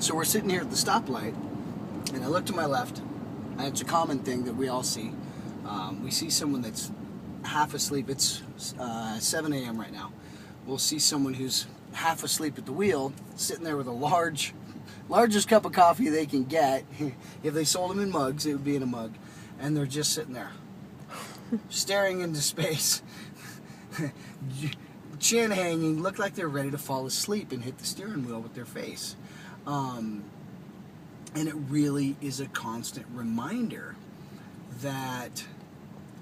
So we're sitting here at the stoplight, and I look to my left, and it's a common thing that we all see. We see someone that's half asleep. It's 7 a.m. right now. We'll see someone who's half asleep at the wheel, sitting there with a largest cup of coffee they can get. If they sold them in mugs, it would be in a mug. And they're just sitting there, staring into space, chin hanging, look like they're ready to fall asleep and hit the steering wheel with their face. And it really is a constant reminder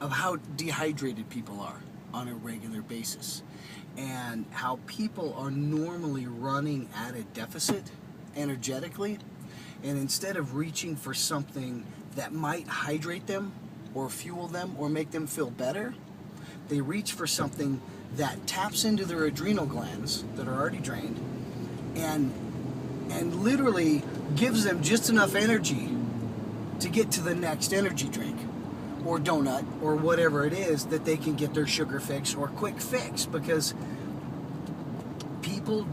of how dehydrated people are on a regular basis, and how people are normally running at a deficit energetically, and instead of reaching for something that might hydrate them or fuel them or make them feel better, they reach for something that taps into their adrenal glands that are already drained and literally gives them just enough energy to get to the next energy drink or donut or whatever it is that they can get their sugar fix or quick fix, because people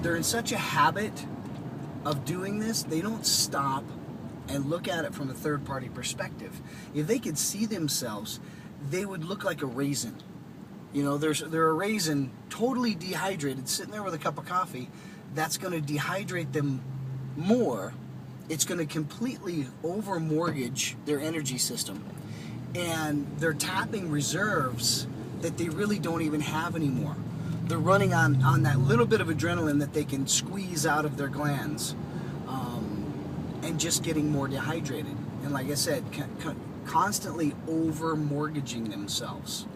they're in such a habit of doing this, they don't stop and look at it from a third-party perspective. If they could see themselves, they would look like a raisin. You know, they're a raisin, totally dehydrated, sitting there with a cup of coffee. That's going to dehydrate them more. It's going to completely over-mortgage their energy system. And they're tapping reserves that they really don't even have anymore. They're running on that little bit of adrenaline that they can squeeze out of their glands, and just getting more dehydrated. And like I said, constantly over-mortgaging themselves.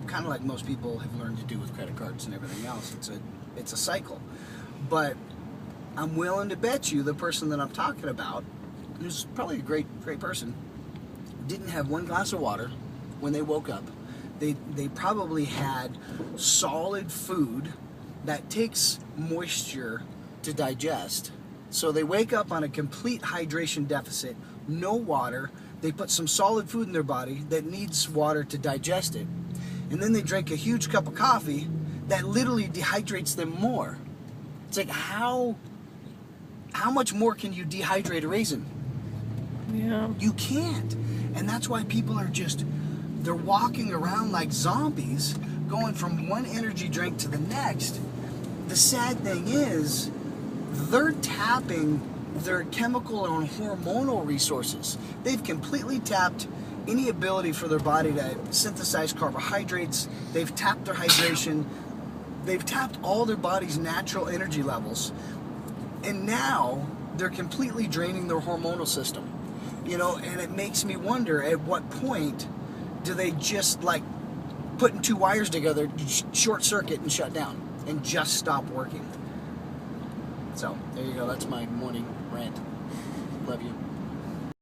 Kind of like most people have learned to do with credit cards and everything else. It's a cycle. But I'm willing to bet you the person that I'm talking about, who's probably a great person, didn't have one glass of water when they woke up. They probably had solid food that takes moisture to digest. So they wake up on a complete hydration deficit, no water. They put some solid food in their body that needs water to digest it. And then they drink a huge cup of coffee that literally dehydrates them more. It's like, how much more can you dehydrate a raisin? Yeah. You can't. And that's why people are they're walking around like zombies, going from one energy drink to the next. The sad thing is, they're tapping their chemical and hormonal resources. They've completely tapped any ability for their body to synthesize carbohydrates. They've tapped their hydration. They've tapped all their body's natural energy levels. And now they're completely draining their hormonal system. You know, and it makes me wonder, at what point do they just, like, putting two wires together, short circuit and shut down and just stop working? So there you go. That's my morning rant. Love you.